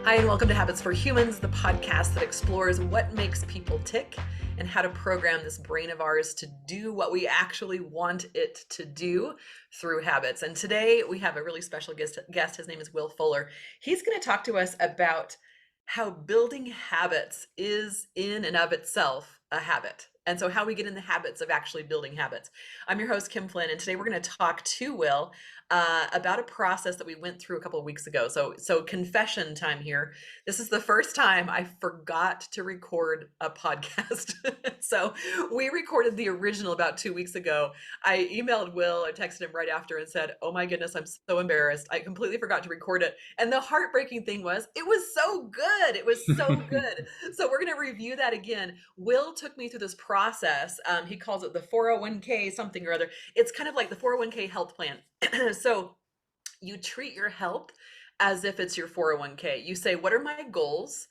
Hi, and welcome to Habits for Humans, the podcast that explores what makes people tick and how to program this brain of ours to do what we actually want it to do through habits. And today we have a really special guest. His name is Will Fuller. He's going to talk to us about how building habits is in and of itself a habit. And so how we get in the habits of actually building habits. I'm your host, Kim Flynn, and today we're going to talk to Will about a process that we went through a couple of weeks ago. So confession time here. This is the first time I forgot to record a podcast. So we recorded the original about 2 weeks ago. I emailed Will, I texted him right after and said, "Oh my goodness, I'm so embarrassed. I completely forgot to record it." And the heartbreaking thing was, it was so good. It was so good. So we're going to review that again. Will took me through this process. He calls it the 401k something or other. It's kind of like the 401k health plan. So you treat your health as if it's your 401k. You say, what are my goals?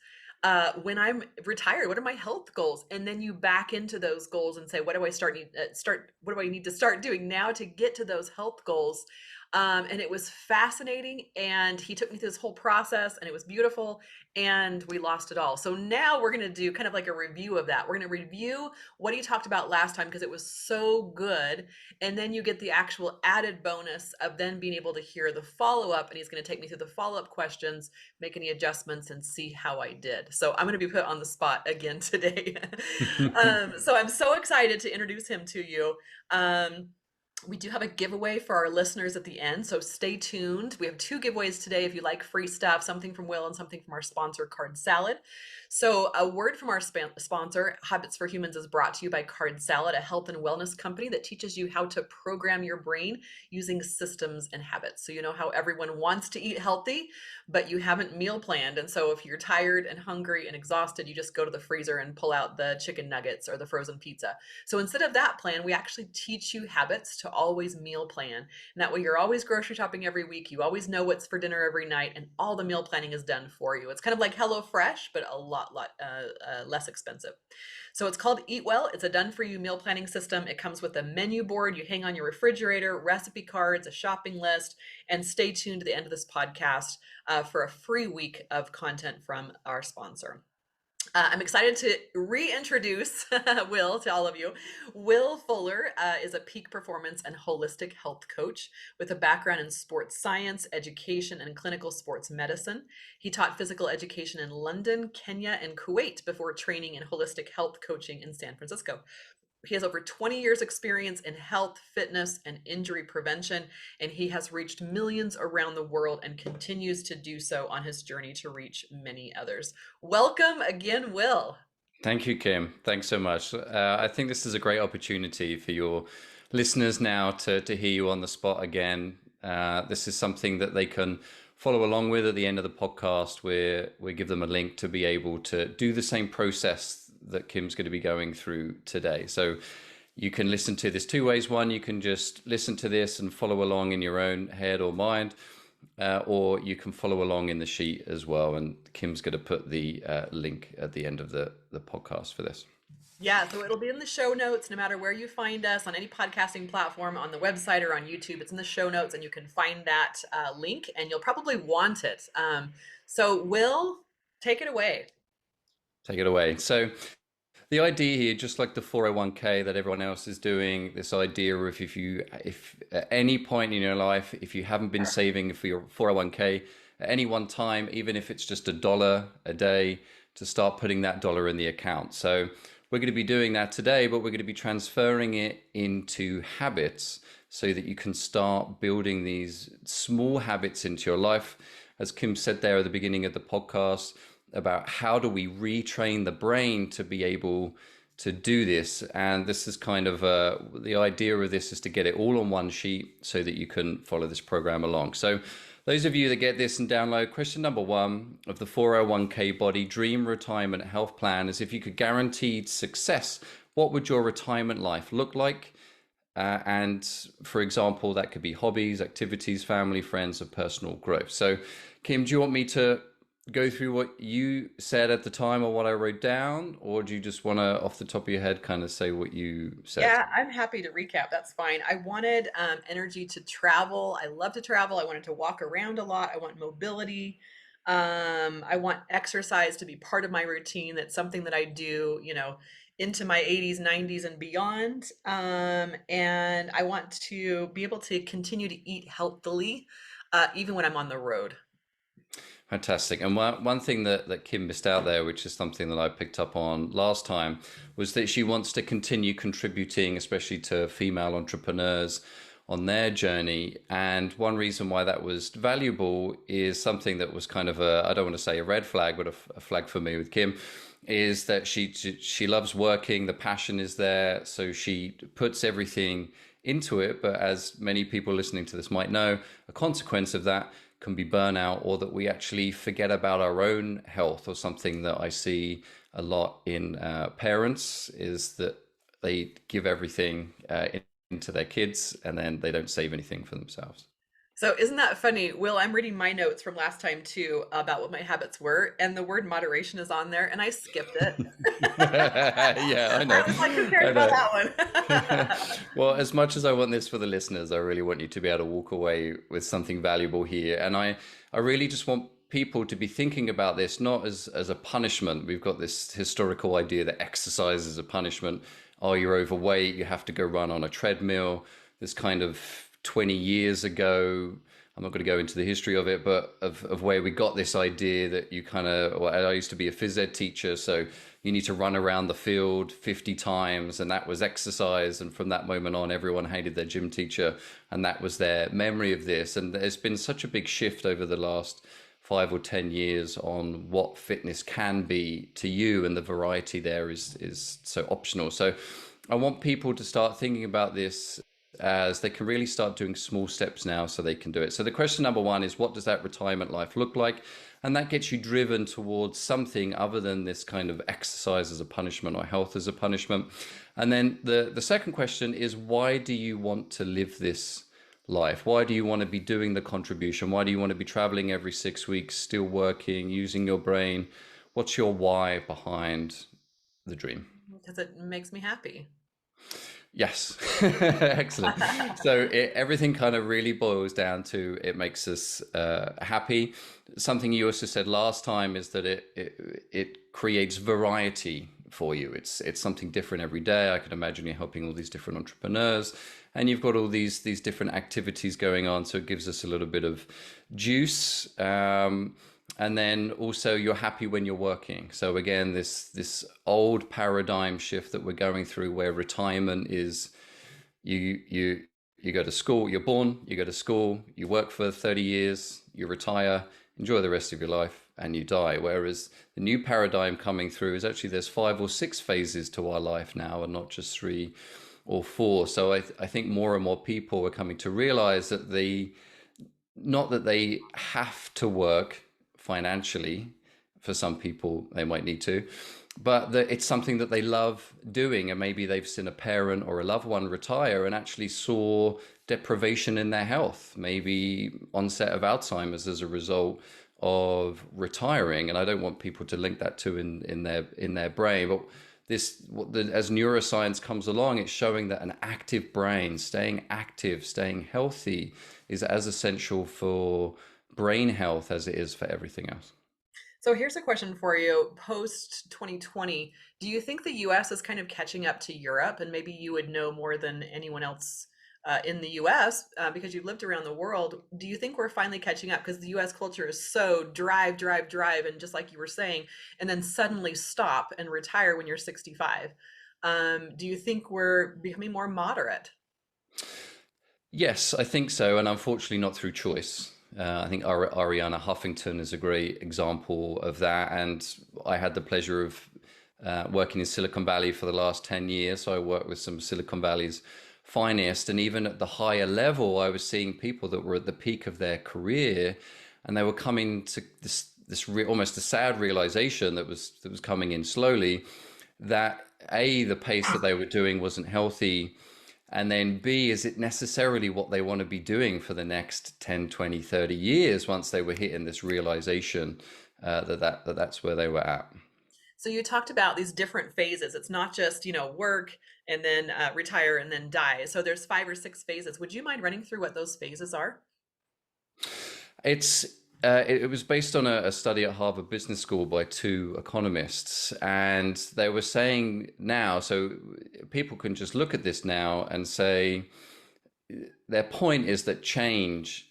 When I'm retired, what are my health goals? And then you back into those goals and say, what do I what do I need to start doing now to get to those health goals? And it was fascinating. And he took me through this whole process and it was beautiful and we lost it all. So now we're going to do kind of like a review of that. We're going to review what he talked about last time because it was so good. And then you get the actual added bonus of then being able to hear the follow-up. And he's going to take me through the follow-up questions, make any adjustments, and see how I did. So I'm going to be put on the spot again today. So I'm so excited to introduce him to you. We do have a giveaway for our listeners at the end, so stay tuned. We have two giveaways today if you like free stuff, something from Will and something from our sponsor, Card Salad. So a word from our sponsor, Habits for Humans, is brought to you by Card Salad, a health and wellness company that teaches you how to program your brain using systems and habits. So you know how everyone wants to eat healthy, but you haven't meal planned. And so if you're tired and hungry and exhausted, you just go to the freezer and pull out the chicken nuggets or the frozen pizza. So instead of that plan, we actually teach you habits to always meal plan. And that way you're always grocery shopping every week. You always know what's for dinner every night and all the meal planning is done for you. It's kind of like HelloFresh, but a lot less expensive. So it's called Eat Well. It's a done for you meal planning system. It comes with a menu board you hang on your refrigerator, recipe cards, a shopping list, and stay tuned to the end of this podcast for a free week of content from our sponsor. I'm excited to reintroduce Will to all of you. Will Fuller is a peak performance and holistic health coach with a background in sports science, education, and clinical sports medicine. He taught physical education in London, Kenya, and Kuwait before training in holistic health coaching in San Francisco. He has over 20 years experience in health, fitness, and injury prevention, and he has reached millions around the world and continues to do so on his journey to reach many others. Welcome again, Will. Thank you, Kim. Thanks so much. I think this is a great opportunity for your listeners now to hear you on the spot again. This is something that they can follow along with at the end of the podcast, where we give them a link to be able to do the same process that Kim's going to be going through today. So you can listen to this two ways. One, you can just listen to this and follow along in your own head or mind. Or you can follow along in the sheet as well. And Kim's going to put the link at the end of the podcast for this. Yeah, so it'll be in the show notes no matter where you find us on any podcasting platform, on the website or on YouTube. It's in the show notes and you can find that link and you'll probably want it. So Will, take it away. Take it away. So the idea here, just like the 401k that everyone else is doing, this idea of if at any point in your life, if you haven't been saving for your 401k at any one time, even if it's just $1 a day, to start putting that dollar in the account. So we're going to be doing that today, but we're going to be transferring it into habits so that you can start building these small habits into your life. As Kim said there at the beginning of the podcast, about how do we retrain the brain to be able to do this. And this is kind of the idea of this is to get it all on one sheet so that you can follow this program along. So those of you that get this and download, question number one of the 401k body dream retirement health plan is, if you could guaranteed success, what would your retirement life look like? And for example, that could be hobbies, activities, family, friends, or personal growth. So Kim, do you want me to go through what you said at the time or what I wrote down, or do you just want to, off the top of your head, kind of say what you said? Yeah, I'm happy to recap. That's fine. I wanted energy to travel. I love to travel. I wanted to walk around a lot. I want mobility. I want exercise to be part of my routine. That's something that I do, into my 80s, 90s, and beyond. And I want to be able to continue to eat healthily, even when I'm on the road. Fantastic. And one thing that Kim missed out there, which is something that I picked up on last time, was that she wants to continue contributing, especially to female entrepreneurs on their journey. And one reason why that was valuable is something that was kind of I don't want to say a red flag, but a flag for me with Kim, is that she loves working, the passion is there, so she puts everything into it. But as many people listening to this might know, a consequence of that can be burnout, or that we actually forget about our own health. Or something that I see a lot in parents is that they give everything into their kids, and then they don't save anything for themselves. So isn't that funny? Will, I'm reading my notes from last time too about what my habits were, and the word moderation is on there, and I skipped it. Yeah, I know. I was like, who cares I about know. that one? Well, as much as I want this for the listeners, I really want you to be able to walk away with something valuable here. And I really just want people to be thinking about this not as a punishment. We've got this historical idea that exercise is a punishment. Oh, you're overweight, you have to go run on a treadmill. This kind of 20 years ago, I'm not going to go into the history of it, but of where we got this idea that you kind of, well, I used to be a phys ed teacher, so you need to run around the field 50 times, and that was exercise. And from that moment on, everyone hated their gym teacher, and that was their memory of this. And there's been such a big shift over the last 5 or 10 years on what fitness can be to you, and the variety there is so optional. So I want people to start thinking about this, as they can really start doing small steps now so they can do it. So the question number one is, what does that retirement life look like? And that gets you driven towards something other than this kind of exercise as a punishment or health as a punishment. And then the second question is, why do you want to live this life? Why do you want to be doing the contribution? Why do you want to be traveling every 6 weeks, still working, using your brain? What's your why behind the dream? Because it makes me happy. Yes, excellent. So everything kind of really boils down to, it makes us happy. Something you also said last time is that it creates variety for you. It's something different every day. I can imagine you're helping all these different entrepreneurs, and you've got all these different activities going on. So it gives us a little bit of juice. And then also you're happy when you're working. So again, this old paradigm shift that we're going through, where retirement is you go to school, you're born, you go to school, you work for 30 years, you retire, enjoy the rest of your life, and you die. Whereas the new paradigm coming through is actually there's 5 or 6 phases to our life now, and not just 3 or 4. So I think more and more people are coming to realize that not that they have to work financially. For some people they might need to, but that it's something that they love doing. And maybe they've seen a parent or a loved one retire and actually saw deprivation in their health, maybe onset of Alzheimer's as a result of retiring. And I don't want people to link that to in their brain, but as neuroscience comes along, it's showing that an active brain, staying active, staying healthy, is as essential for brain health as it is for everything else. So here's a question for you. Post 2020, do you think the US is kind of catching up to Europe? And maybe you would know more than anyone else in the US because you've lived around the world. Do you think we're finally catching up? Because the US culture is so drive, drive, drive, and just like you were saying, and then suddenly stop and retire when you're 65. Do you think we're becoming more moderate? Yes, I think so, and unfortunately not through choice. I think Ariana Huffington is a great example of that, and I had the pleasure of working in Silicon Valley for the last 10 years. So I worked with some of Silicon Valley's finest, and even at the higher level, I was seeing people that were at the peak of their career, and they were coming to almost a sad realization that was coming in slowly, that the pace that they were doing wasn't healthy, and then B, is it necessarily what they want to be doing for the next 10, 20, 30 years once they were hitting this realization that's where they were at. So you talked about these different phases. It's not just, work and then retire and then die. So there's 5 or 6 phases. Would you mind running through what those phases are? It's It was based on a study at Harvard Business School by two economists, and they were saying now, so people can just look at this now and say, their point is that change,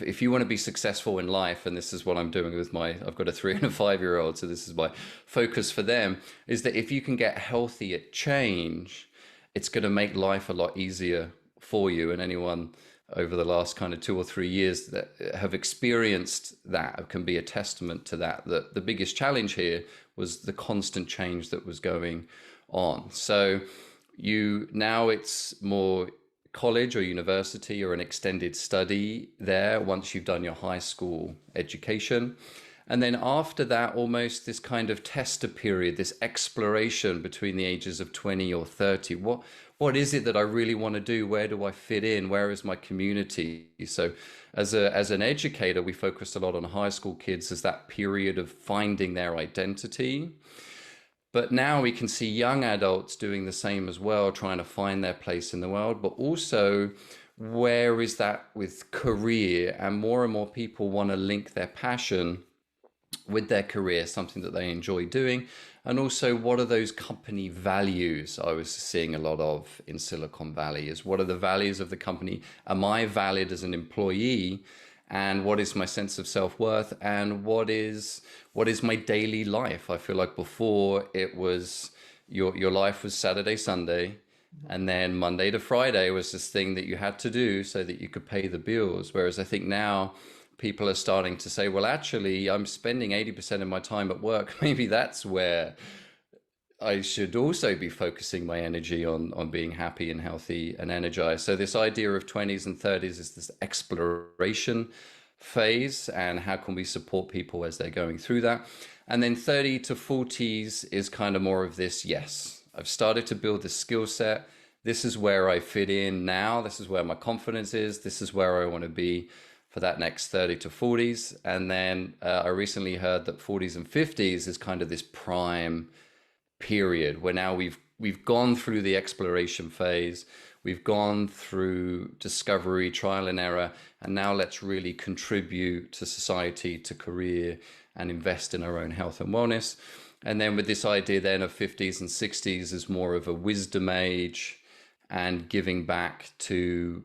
if you want to be successful in life, and this is what I'm doing with I've got a 3 and a 5 year old, so this is my focus for them, is that if you can get healthy at change, it's going to make life a lot easier for you. And anyone over the last kind of 2 or 3 years that have experienced that can be a testament to that. That the biggest challenge here was the constant change that was going on. So now it's more college or university or an extended study there once you've done your high school education. And then after that, almost this kind of tester period, this exploration between the ages of 20 or 30. What is it that I really want to do? Where do I fit in? Where is my community? So as an educator, we focused a lot on high school kids as that period of finding their identity. But now we can see young adults doing the same as well, trying to find their place in the world, but also where is that with career? And more people want to link their passion with their career, something that they enjoy doing. And also, what are those company values I was seeing a lot of in Silicon Valley? Is what are the values of the company? Am I valid as an employee? And what is my sense of self-worth? And what is my daily life? I feel like before it was your life was Saturday, Sunday, and then Monday to Friday was this thing that you had to do so that you could pay the bills. Whereas I think now people are starting to say, well, actually, I'm spending 80% of my time at work. Maybe that's where I should also be focusing my energy on being happy and healthy and energized. So this idea of 20s and 30s is this exploration phase, and how can we support people as they're going through that? And then 30 to 40s is kind of more of this, yes, I've started to build this skill set. This is where I fit in now. This is where my confidence is. This is where I want to be for that next 30 to 40s. And then I recently heard that 40s and 50s is kind of this prime period where now we've gone through the exploration phase, we've gone through discovery, trial and error, and now let's really contribute to society, to career, and invest in our own health and wellness. And then with this idea then of 50s and 60s as more of a wisdom age and giving back to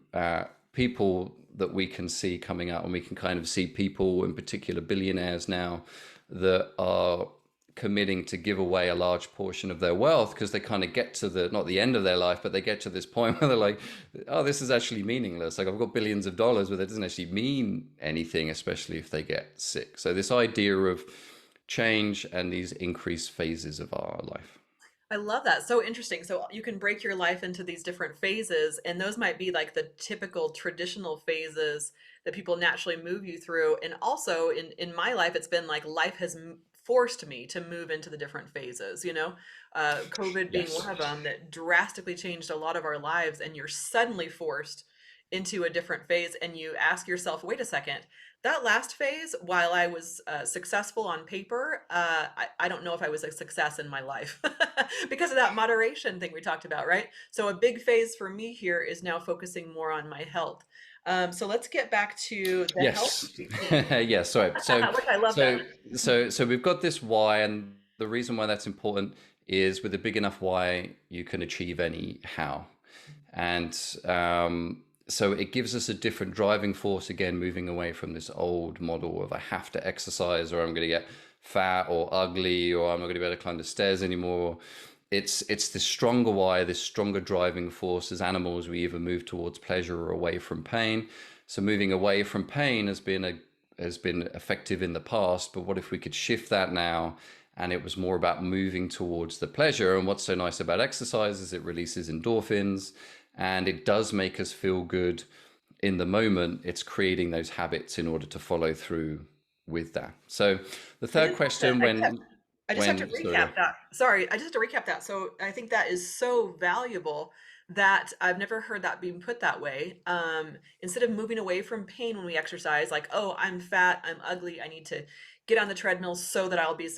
people that we can see coming out, and we can kind of see people, in particular billionaires now, that are committing to give away a large portion of their wealth because they kind of get to the, not the end of their life, but they get to this point where they're like, oh, this is actually meaningless. Like, I've got billions of dollars, but it doesn't actually mean anything, especially if they get sick. So this idea of change and these increased phases of our life. I love that. So interesting. So you can break your life into these different phases, and those might be like the typical traditional phases that people naturally move you through. And also in my life, it's been like life has forced me to move into the different phases, COVID being one Yes. of them that drastically changed a lot of our lives, and you're suddenly forced into a different phase, and you ask yourself, wait a second, that last phase, while I was successful on paper, I don't know if I was a success in my life because of that moderation thing we talked about, right? So a big phase for me here is now focusing more on my health. So let's get back to the health Yes. piece, Yes. Sorry. which I love that. So, so we've got this why, and the reason why that's important is with a big enough why, you can achieve any how. And so it gives us a different driving force, again, moving away from this old model of I have to exercise or I'm going to get fat or ugly or I'm not going to be able to climb the stairs anymore. It's this stronger why, this stronger driving force. As animals, we either move towards pleasure or away from pain. So moving away from pain has been effective in the past, but what if we could shift that now and it was more about moving towards the pleasure? And what's so nice about exercise is it releases endorphins and it does make us feel good in the moment. It's creating those habits in order to follow through with that. So the I third just have to, question, I just have, I just have to sorry, recap that. Sorry, I just have to recap that. So I think that is so valuable that I've never heard that being put that way. Instead of moving away from pain when we exercise, like, oh, I'm fat, I'm ugly, I need to get on the treadmill so that I'll be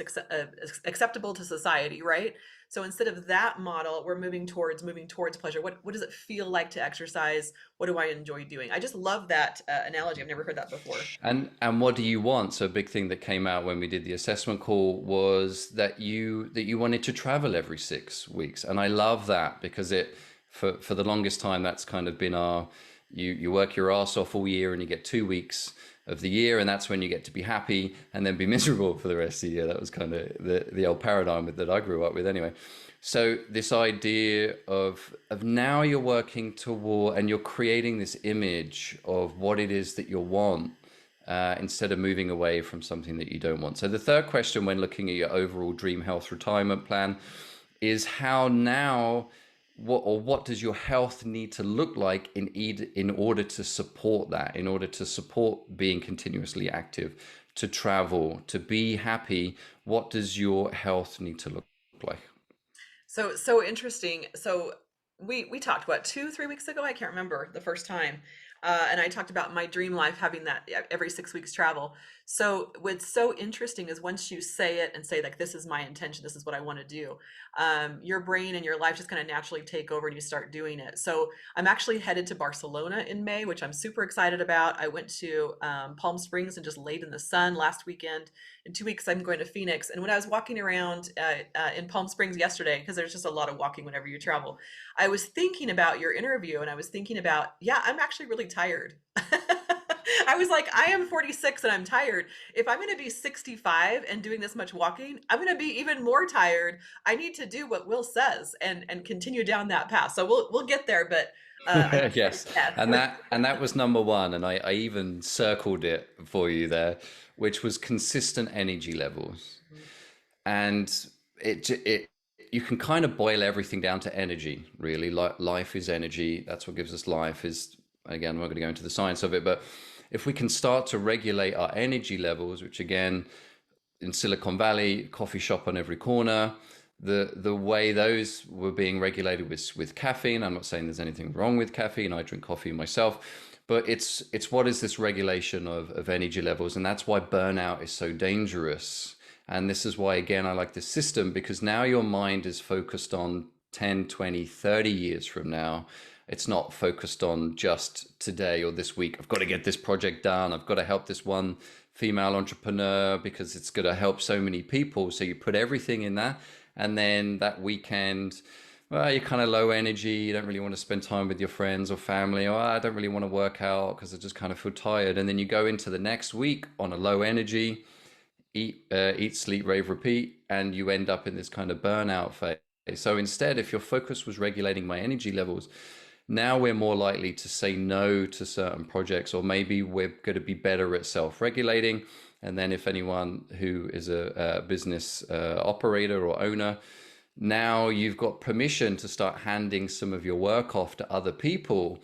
acceptable to society, right? So instead of that model, we're moving towards pleasure. What does it feel like to exercise? What do I enjoy doing? I just love that analogy. I've never heard that before. And what do you want? So a big thing that came out when we did the assessment call was that you wanted to travel every 6 weeks. And I love that because it for the longest time that's kind of been our you work your ass off all year and you get 2 weeks of the year, and that's when you get to be happy and then be miserable for the rest of the year. That was kind of the old paradigm that I grew up with anyway. So this idea of now you're working toward and you're creating this image of what it is that you want, instead of moving away from something that you don't want. So the third question when looking at your overall dream health retirement plan is how now what does your health need to look like in order to support that, in order to support being continuously active, to travel, to be happy? What does your health need to look like? So interesting. So we talked what 2 3 weeks ago? I can't remember the first time. And I talked about my dream life having that every 6 weeks travel. So what's so interesting is once you say it and say like this is my intention, this is what I want to do, your brain and your life just kind of naturally take over and you start doing it. So I'm actually headed to Barcelona in May, which I'm super excited about. I went to Palm Springs and just laid in the sun last weekend. In 2 weeks, I'm going to Phoenix. And when I was walking around in Palm Springs yesterday, because there's just a lot of walking whenever you travel, I was thinking about your interview and I was thinking about, yeah, I'm actually really tired. I was like, I am 46 and I'm tired. If I'm going to be 65 and doing this much walking, I'm going to be even more tired. I need to do what Will says and continue down that path. So we'll get there, but I'm Yes, yeah. and that was number one, and I even circled it for you there, which was consistent energy levels. And it you can kind of boil everything down to energy, really. Like life is energy. That's what gives us life. Is again, I'm not going to go into the science of it, but if we can start to regulate our energy levels, which again in Silicon Valley, coffee shop on every corner. The way those were being regulated with caffeine. I'm not saying there's anything wrong with caffeine. I drink coffee myself, but it's what is this regulation of energy levels, and that's why burnout is so dangerous. And this is why again I like this system, because now your mind is focused on 10, 20, 30 years from now. It's not focused on just today or this week. I've got to get this project done. I've got to help this one female entrepreneur because it's going to help so many people. So you put everything in that. And then that weekend, well, you're kind of low energy. You don't really want to spend time with your friends or family. Or I don't really want to work out because I just kind of feel tired. And then you go into the next week on a low energy, eat, sleep, rave, repeat, and you end up in this kind of burnout phase. So instead, if your focus was regulating my energy levels, now we're more likely to say no to certain projects, or maybe we're going to be better at self-regulating. And then if anyone who is a business operator or owner, now you've got permission to start handing some of your work off to other people,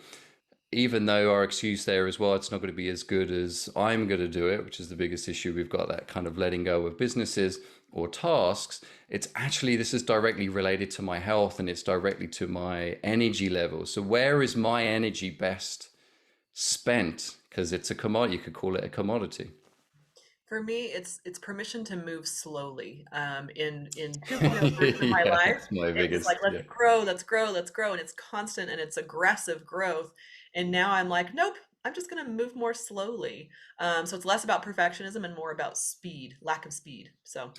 even though our excuse there as well, it's not going to be as good as I'm going to do it, which is the biggest issue. We've got that kind of letting go of businesses or tasks. It's actually, this is directly related to my health and it's directly to my energy level. So where is my energy best spent? Because it's a commodity. You could call it a commodity. For me, it's permission to move slowly. In 2.0 version of my Yeah, life, that's my it was like biggest. let's Yeah. grow, let's grow, let's grow, and it's constant and it's aggressive growth. And now I'm like, nope, I'm just gonna move more slowly. So it's less about perfectionism and more about speed, lack of speed. So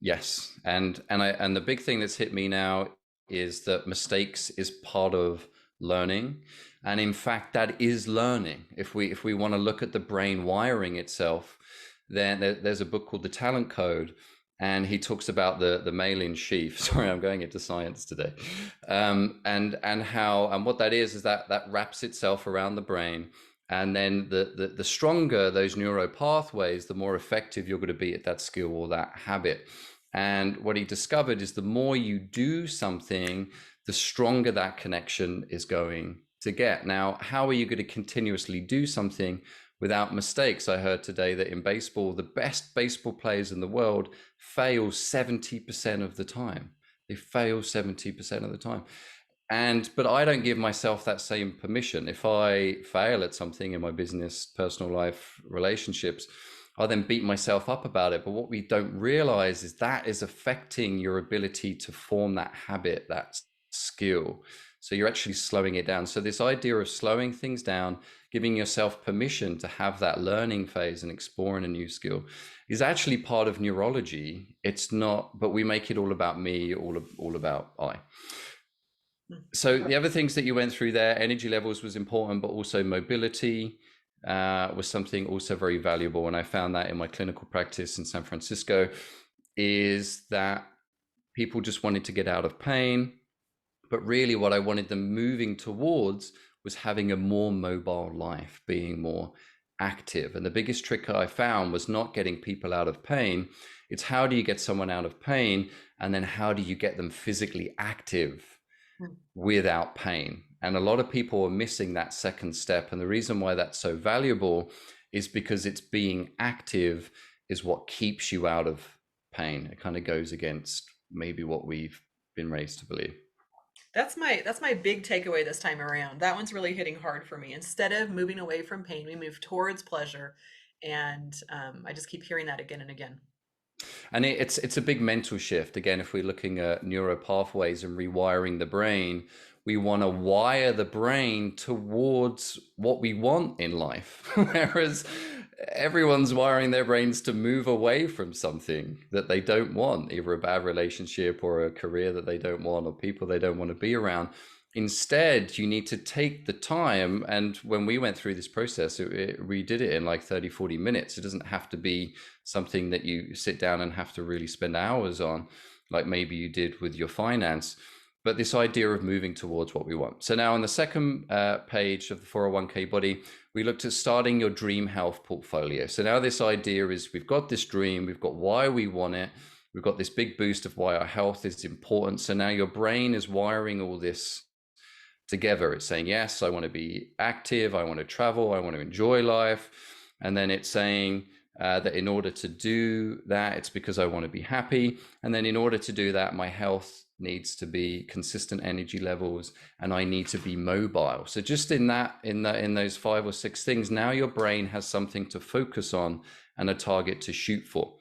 Yes, and the big thing that's hit me now is that mistakes is part of learning, and in fact, that is learning. If we want to look at the brain wiring itself, then there's a book called The Talent Code, and he talks about the myelin sheath. Sorry, I'm going into science today, and how and what that is that wraps itself around the brain. And then the stronger those neuro pathways, the more effective you're going to be at that skill or that habit. And what he discovered is the more you do something, the stronger that connection is going to get. Now, how are you going to continuously do something without mistakes? I heard today that in baseball, the best baseball players in the world fail 70% of the time. They fail 70% of the time. But I don't give myself that same permission. If I fail at something in my business, personal life, relationships, I then beat myself up about it. But what we don't realize is that is affecting your ability to form that habit, that skill. So you're actually slowing it down. So this idea of slowing things down, giving yourself permission to have that learning phase and exploring a new skill is actually part of neurology. It's not, but we make it all about me, all about I. So the other things that you went through there, energy levels was important, but also mobility was something also very valuable. And I found that in my clinical practice in San Francisco, is that people just wanted to get out of pain. But really what I wanted them moving towards was having a more mobile life, being more active. And the biggest trick I found was not getting people out of pain. It's how do you get someone out of pain? And then how do you get them physically active without pain? And a lot of people are missing that second step. And the reason why that's so valuable is because it's being active is what keeps you out of pain. It kind of goes against maybe what we've been raised to believe. That's my big takeaway this time around. That one's really hitting hard for me. Instead of moving away from pain, we move towards pleasure, and I just keep hearing that again and again. And it's a big mental shift. Again, if we're looking at neural pathways and rewiring the brain, we want to wire the brain towards what we want in life. Whereas everyone's wiring their brains to move away from something that they don't want, either a bad relationship or a career that they don't want or people they don't want to be around. Instead, you need to take the time. And when we went through this process, we did it in like 30, 40 minutes. It doesn't have to be something that you sit down and have to really spend hours on, like maybe you did with your finance. But this idea of moving towards what we want. So now on the second page of the 401k body, we looked at starting your dream health portfolio. So now this idea is we've got this dream, we've got why we want it, we've got this big boost of why our health is important. So now your brain is wiring all this together. It's saying, yes, I want to be active, I want to travel, I want to enjoy life. And then it's saying that in order to do that, it's because I want to be happy. And then in order to do that, my health needs to be consistent energy levels and I need to be mobile. So just in those 5 or 6 things, now your brain has something to focus on and a target to shoot for.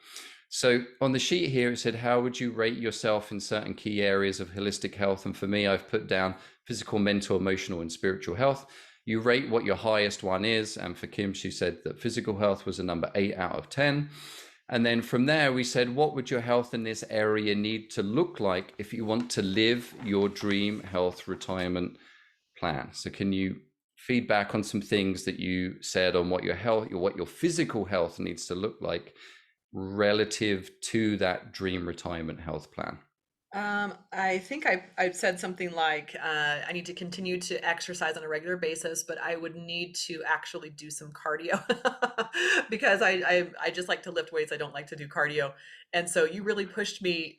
So on the sheet here, it said, how would you rate yourself in certain key areas of holistic health? And for me, I've put down physical, mental, emotional, and spiritual health. You rate what your highest one is. And for Kim, she said that physical health was a number 8 out of 10. And then from there, we said, what would your health in this area need to look like if you want to live your dream health retirement plan? So can you feedback on some things that you said on what your physical health needs to look like relative to that dream retirement health plan? I think I've said something like, I need to continue to exercise on a regular basis, but I would need to actually do some cardio because I just like to lift weights. I don't like to do cardio. And so you really pushed me,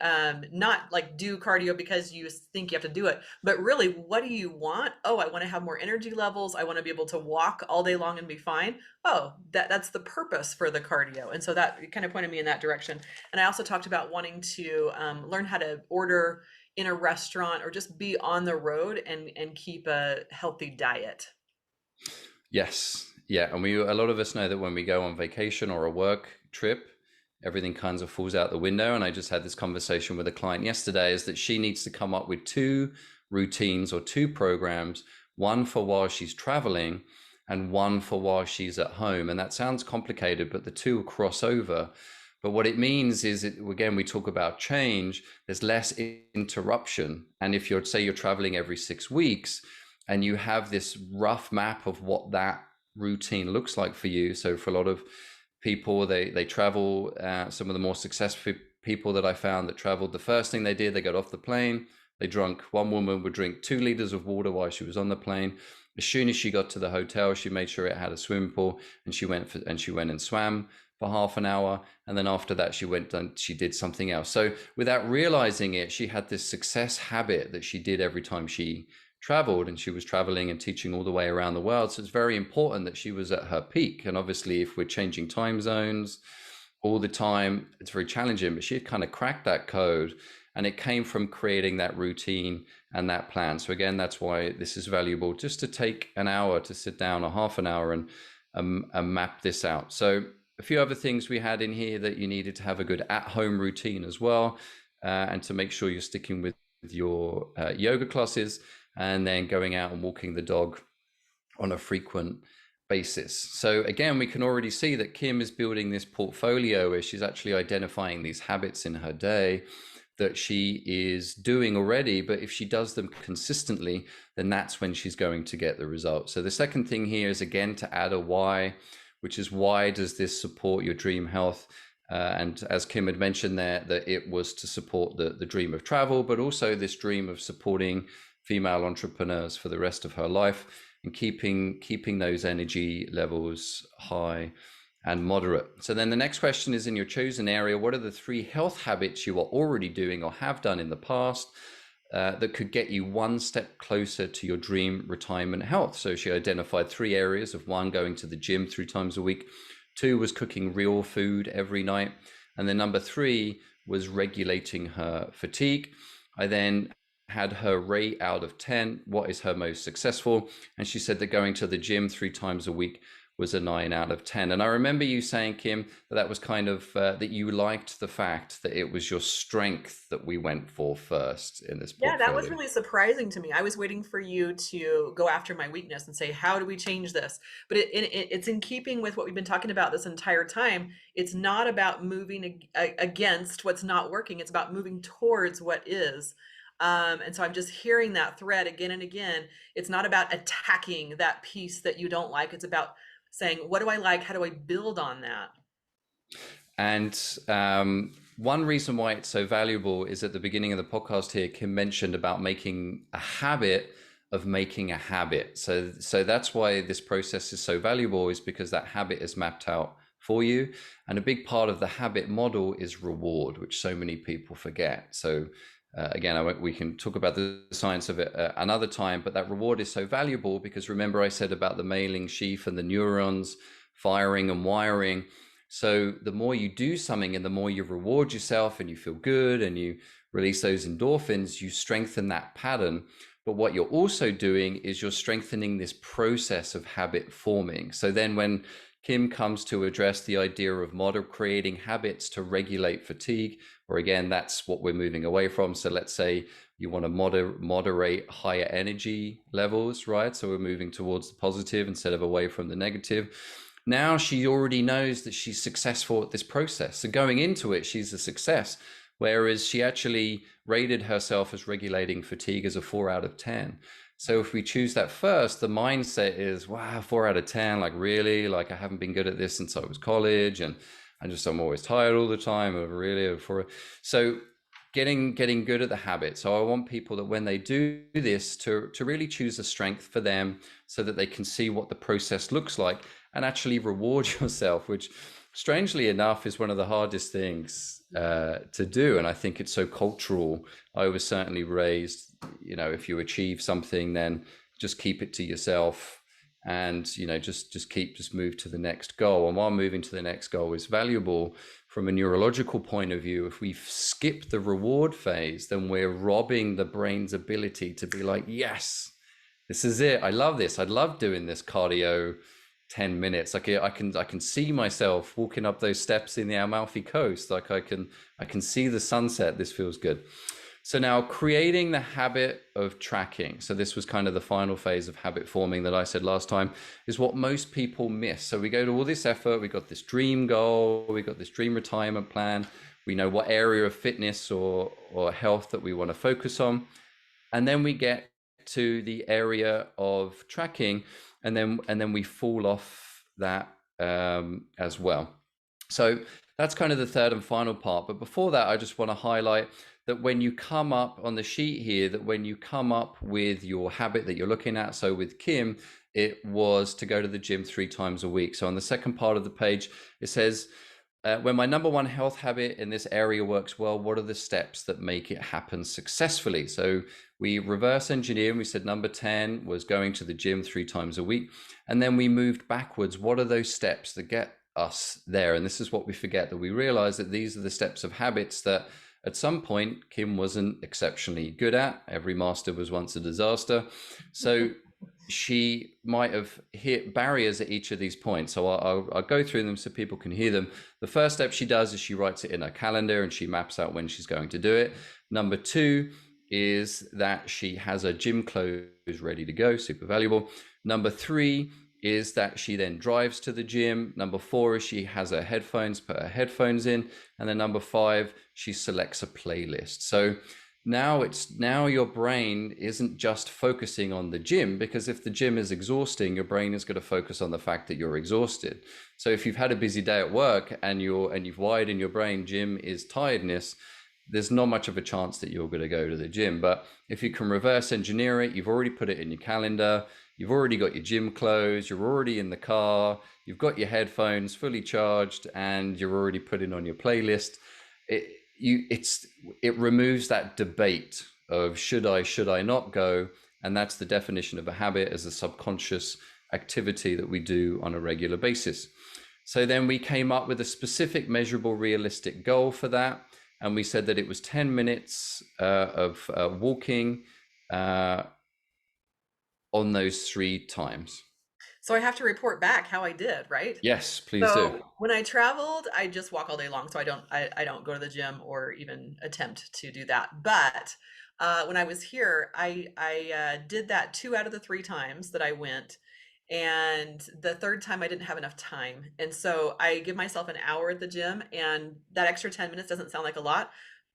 not like do cardio because you think you have to do it, but really, what do you want? Oh, I want to have more energy levels. I want to be able to walk all day long and be fine. Oh, that's the purpose for the cardio. And so that kind of pointed me in that direction. And I also talked about wanting to learn how to order in a restaurant or just be on the road and keep a healthy diet. Yes. Yeah. And a lot of us know that when we go on vacation or a work trip, everything kind of falls out the window. And I just had this conversation with a client yesterday, is that she needs to come up with 2 routines or 2 programs, one for while she's traveling and one for while she's at home. And that sounds complicated, but the 2 cross over. But what it means is, again, we talk about change, there's less interruption. And if you're traveling every 6 weeks and you have this rough map of what that routine looks like for you. So for a lot of people, they travel, some of the more successful people that I found that traveled, the first thing they did, they got off the plane, they drank, one woman would drink 2 liters of water while she was on the plane. As soon as she got to the hotel, she made sure it had a swimming pool and she went and swam for half an hour. And then after that, she did something else. So without realizing it, she had this success habit that she did every time she traveled, and she was traveling and teaching all the way around the world. So it's very important that she was at her peak. And obviously, if we're changing time zones all the time, it's very challenging, but she had kind of cracked that code. And it came from creating that routine and that plan. So again, that's why this is valuable, just to take an hour to sit down, or half an hour, and map this out. So a few other things we had in here: that you needed to have a good at-home routine as well, and to make sure you're sticking with your yoga classes, and then going out and walking the dog on a frequent basis. So again, we can already see that Kim is building this portfolio where she's actually identifying these habits in her day that she is doing already, but if she does them consistently, then that's when she's going to get the results. So the second thing here is, again, to add a why, which is, why does this support your dream health? And as Kim had mentioned there, that it was to support the dream of travel, but also this dream of supporting female entrepreneurs for the rest of her life, and keeping those energy levels high and moderate. So then the next question is, in your chosen area, what are the 3 health habits you are already doing or have done in the past that could get you one step closer to your dream retirement health? So she identified 3 areas of: 1, going to the gym 3 times a week; 2 was cooking real food every night; and then number 3 was regulating her fatigue. I then had her rate out of 10, what is her most successful, and she said that going to the gym 3 times a week was a 9 out of 10. And I remember you saying, Kim, that was kind of that you liked the fact that it was your strength that we went for first in this Yeah, that was portfolio. really surprising to me. I was waiting for you to go after my weakness and say, how do we change this? But it's in keeping with what we've been talking about this entire time. It's not about moving against what's not working. It's about moving towards what is. And so I'm just hearing that thread again and again. It's not about attacking that piece that you don't like. It's about saying, what do I like? How do I build on that? And one reason why it's so valuable is, at the beginning of the podcast here, Kim mentioned about making a habit of making a habit. So that's why this process is so valuable, is because that habit is mapped out for you. And a big part of the habit model is reward, which so many people forget. So again, we can talk about the science of it another time, but that reward is so valuable because, remember, I said about the mailing sheath and the neurons firing and wiring. So the more you do something and the more you reward yourself and you feel good and you release those endorphins, you strengthen that pattern. But what you're also doing is you're strengthening this process of habit forming. So then when Kim comes to address the idea of creating habits to regulate fatigue, or again, that's what we're moving away from. So let's say you want to moderate higher energy levels, right? So we're moving towards the positive instead of away from the negative. Now she already knows that she's successful at this process. So going into it, she's a success. Whereas she actually rated herself as regulating fatigue as a 4 out of 10. So if we choose that first, the mindset is, wow, 4 out of 10, like really? Like I haven't been good at this since I was college, and I'm always tired all the time, of really. So getting good at the habit. So I want people that when they do this to really choose a strength for them, so that they can see what the process looks like and actually reward yourself, which strangely enough is one of the hardest things to do. And I think it's so cultural. I was certainly raised, if you achieve something, then just keep it to yourself, and just move to the next goal. And while moving to the next goal is valuable from a neurological point of view, if we skip the reward phase, then we're robbing the brain's ability to be like, yes, this is it, I love this, I love doing this cardio 10 minutes. Like I can see myself walking up those steps in the Amalfi Coast. Like I can see the sunset. This feels good. So now creating the habit of tracking. So this was kind of the final phase of habit forming that I said last time, is what most people miss. So we go to all this effort, we got this dream goal, we got this dream retirement plan, we know what area of fitness or health that we want to focus on. And then we get to the area of tracking, and then we fall off that as well. So that's kind of the third and final part. But before that, I just want to highlight that when you come up on the sheet here, that when you come up with your habit that you're looking at, so with Kim, it was to go to the gym 3 times a week. So on the second part of the page, it says, when my number 1 health habit in this area works well, what are the steps that make it happen successfully? So we reverse engineer, and we said number 10 was going to the gym 3 times a week. And then we moved backwards. What are those steps that get us there? And this is what we forget, that we realize that these are the steps of habits that at some point Kim wasn't exceptionally good at. Every master was once a disaster. So she might have hit barriers at each of these points. So I'll go through them so people can hear them. The first step she does is she writes it in her calendar and she maps out when she's going to do it. Number two is that she has her gym clothes ready to go, super valuable. Number three is that she then drives to the gym. Number four is she has her headphones, put her headphones in. And then number five, she selects a playlist. So now your brain isn't just focusing on the gym, because if the gym is exhausting, your brain is going to focus on the fact that you're exhausted. So if you've had a busy day at work and you've wired in your brain gym is tiredness, there's not much of a chance that you're going to go to the gym. But if you can reverse engineer it, you've already put it in your calendar, you've already got your gym clothes, you're already in the car, you've got your headphones fully charged, and you're already putting on your playlist. It removes that debate of should I not go, and that's the definition of a habit, as a subconscious activity that we do on a regular basis. So then we came up with a specific, measurable, realistic goal for that, and we said that it was 10 minutes of walking on those 3 times. So I have to report back how I did, right? Yes, please do. So when I traveled, I just walk all day long. So I don't go to the gym or even attempt to do that. But when I was here, I did that 2 out of the 3 times that I went. And the third time I didn't have enough time. And so I give myself an hour at the gym, and that extra 10 minutes doesn't sound like a lot,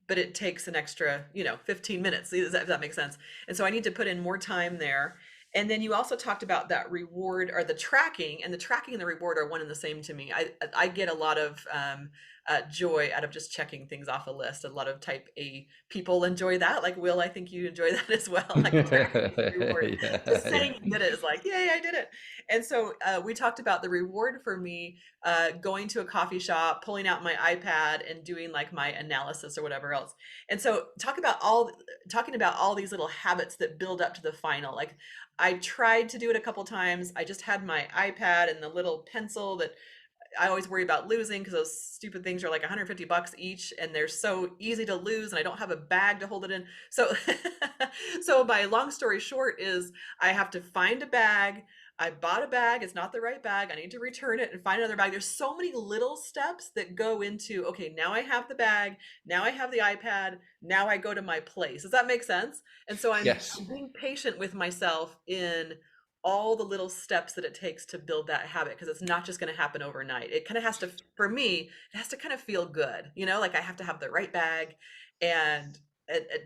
but it takes an extra, 15 minutes, if that makes sense. And so I need to put in more time there. And then you also talked about that reward, or the tracking, and the tracking and the reward are one and the same to me. I get a lot of joy out of just checking things off a list. A lot of type A people enjoy that. Like Will, I think you enjoy that as well. Like tracking the reward. Just saying you did it is like, yay, I did it. And so we talked about the reward for me, going to a coffee shop, pulling out my iPad and doing like my analysis or whatever else. And so talking about all these little habits that build up to the final. Like I tried to do it a couple times. I just had my iPad and the little pencil that I always worry about losing, because those stupid things are like $150 each, and they're so easy to lose, and I don't have a bag to hold it in. So, so my long story short is I have to find a bag. I bought a bag. It's not the right bag. I need to return it and find another bag. There's so many little steps that go into, okay, now I have the bag. Now I have the iPad. Now I go to my place. Does that make sense? And so I'm Yes. being patient with myself in all the little steps that it takes to build that habit, because it's not just going to happen overnight. It kind of has to, for me, it has to kind of feel good, like I have to have the right bag, and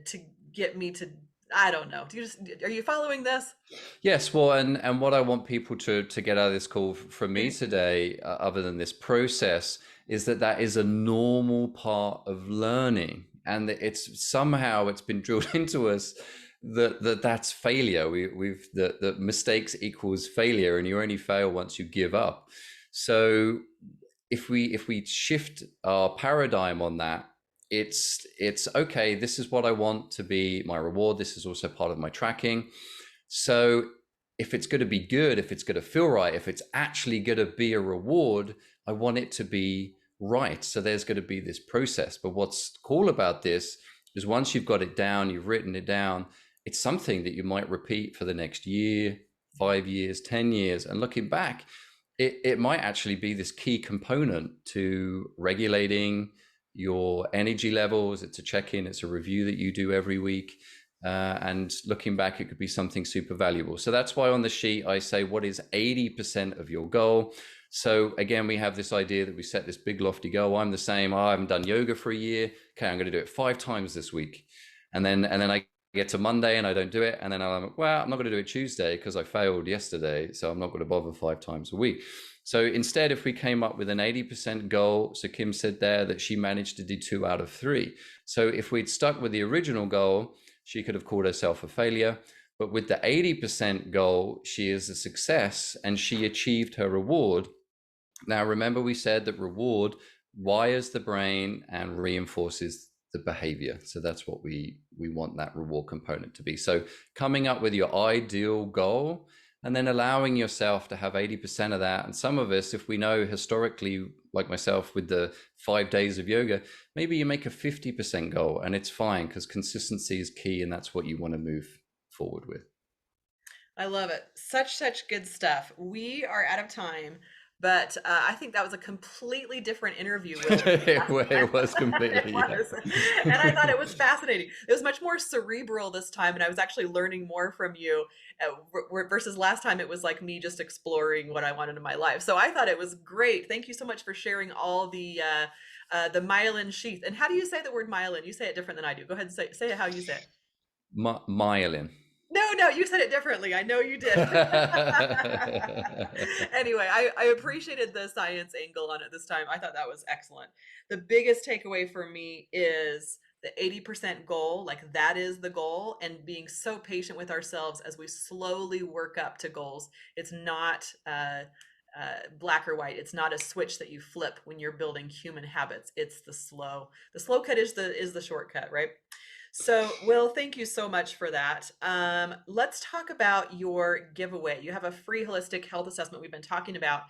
to get me to, I don't know. Are you following this? Yes, well, and what I want people to get out of this call from me today, other than this process, is that is a normal part of learning, and that it's been drilled into us that's failure. We've that mistakes equals failure, and you only fail once you give up. So if we shift our paradigm on that, it's okay, this is what I want to be my reward. This is also part of my tracking. So if it's going to be good, if it's going to feel right, if it's actually going to be a reward, I want it to be right. So there's going to be this process. But what's cool about this is once you've got it down, you've written it down, it's something that you might repeat for the next year, 5 years, 10 years. And looking back, it might actually be this key component to regulating your energy levels. It's a check-in, it's a review that you do every week. And looking back, it could be something super valuable. So that's why on the sheet, I say, what is 80% of your goal? So again, we have this idea that we set this big lofty goal. I'm the same. I haven't done yoga for a year. Okay, I'm going to do it 5 times this week. And then I get to Monday and I don't do it. And then I'm like, well, I'm not going to do it Tuesday because I failed yesterday. So I'm not going to bother 5 times a week. So instead, if we came up with an 80% goal, so Kim said there that she managed to do 2 out of 3. So if we'd stuck with the original goal, she could have called herself a failure. But with the 80% goal, she is a success and she achieved her reward. Now, remember we said that reward wires the brain and reinforces the behavior. So that's what we want that reward component to be. So coming up with your ideal goal and then allowing yourself to have 80% of that. And some of us, if we know historically, like myself with the 5 days of yoga, maybe you make a 50% goal, and it's fine, because consistency is key, and that's what you want to move forward with. I love it. Such good stuff. We are out of time, but I think that was a completely different interview, Will. It was It completely, yeah. was. And I thought it was fascinating. It was much more cerebral this time, and I was actually learning more from you versus last time it was like me just exploring what I wanted in my life. So I thought it was great. Thank you so much for sharing all the myelin sheath. And how do you say the word myelin? You say it different than I do. Go ahead and say it how you say it. Myelin. No, you said it differently. I know you did. Anyway, I appreciated the science angle on it this time. I thought that was excellent. The biggest takeaway for me is the 80% goal, like that is the goal, and being so patient with ourselves as we slowly work up to goals. It's not black or white. It's not a switch that you flip when you're building human habits. It's the slow. The slow cut is the shortcut, right? So, Will, thank you so much for that. Let's talk about your giveaway. You have a free holistic health assessment we've been talking about.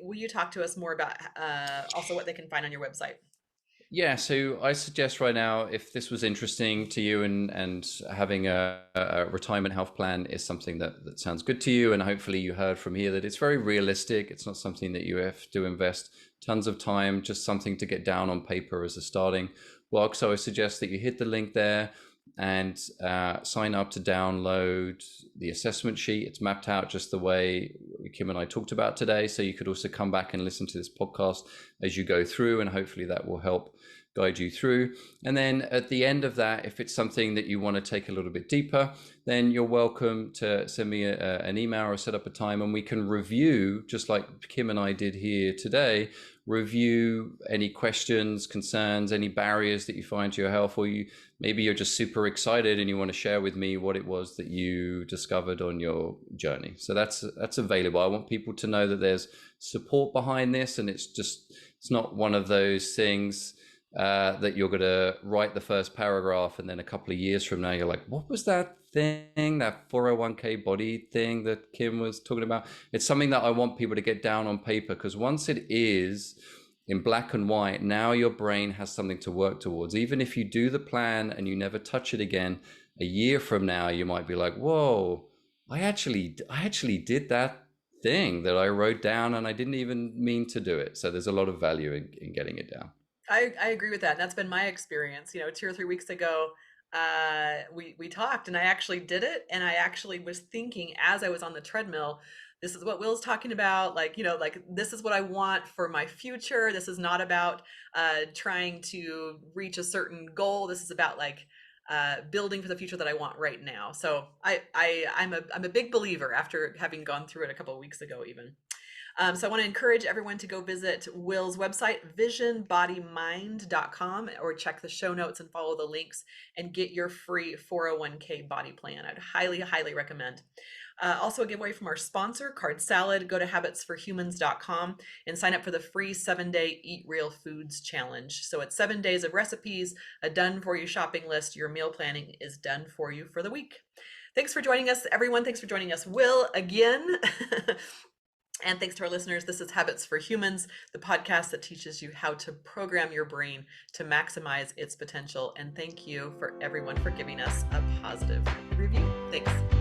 Will you talk to us more about also what they can find on your website? Yeah, so I suggest right now, if this was interesting to you, and having a retirement health plan is something that sounds good to you, and hopefully you heard from here that it's very realistic. It's not something that you have to invest tons of time, just something to get down on paper as a starting block. So I suggest that you hit the link there and sign up to download the assessment sheet. It's mapped out just the way Kim and I talked about today. So you could also come back and listen to this podcast as you go through, and hopefully that will help guide you through. And then at the end of that, if it's something that you want to take a little bit deeper, then you're welcome to send me an email or set up a time, and we can review, just like Kim and I did here today, review any questions, concerns, any barriers that you find to your health, or maybe you're just super excited and you want to share with me what it was that you discovered on your journey. So that's available. I want people to know that there's support behind this, and it's not one of those things that you're going to write the first paragraph and then a couple of years from now you're like, what was that thing, that 401k body thing that Kim was talking about? It's something that I want people to get down on paper, because once it is in black and white, now your brain has something to work towards. Even if you do the plan and you never touch it again, a year from now you might be like, whoa, I actually did that thing that I wrote down and I didn't even mean to do it. So there's a lot of value in getting it down. I agree with that. And that's been my experience. 2 or 3 weeks ago, we talked and I actually did it. And I actually was thinking as I was on the treadmill, this is what Will's talking about. Like this is what I want for my future. This is not about trying to reach a certain goal. This is about building for the future that I want right now. So I'm a big believer after having gone through it a couple of weeks ago, even. So I want to encourage everyone to go visit Will's website, visionbodymind.com, or check the show notes and follow the links and get your free 401k body plan. I'd highly recommend. Also a giveaway from our sponsor, Card Salad. Go to habitsforhumans.com and sign up for the free 7-day Eat Real Foods challenge. So it's 7 days of recipes, a done for you shopping list. Your meal planning is done for you for the week. Thanks for joining us, everyone. Thanks for joining us, Will, again. And thanks to our listeners. This is Habits for Humans, the podcast that teaches you how to program your brain to maximize its potential. And thank you for everyone for giving us a positive review. Thanks.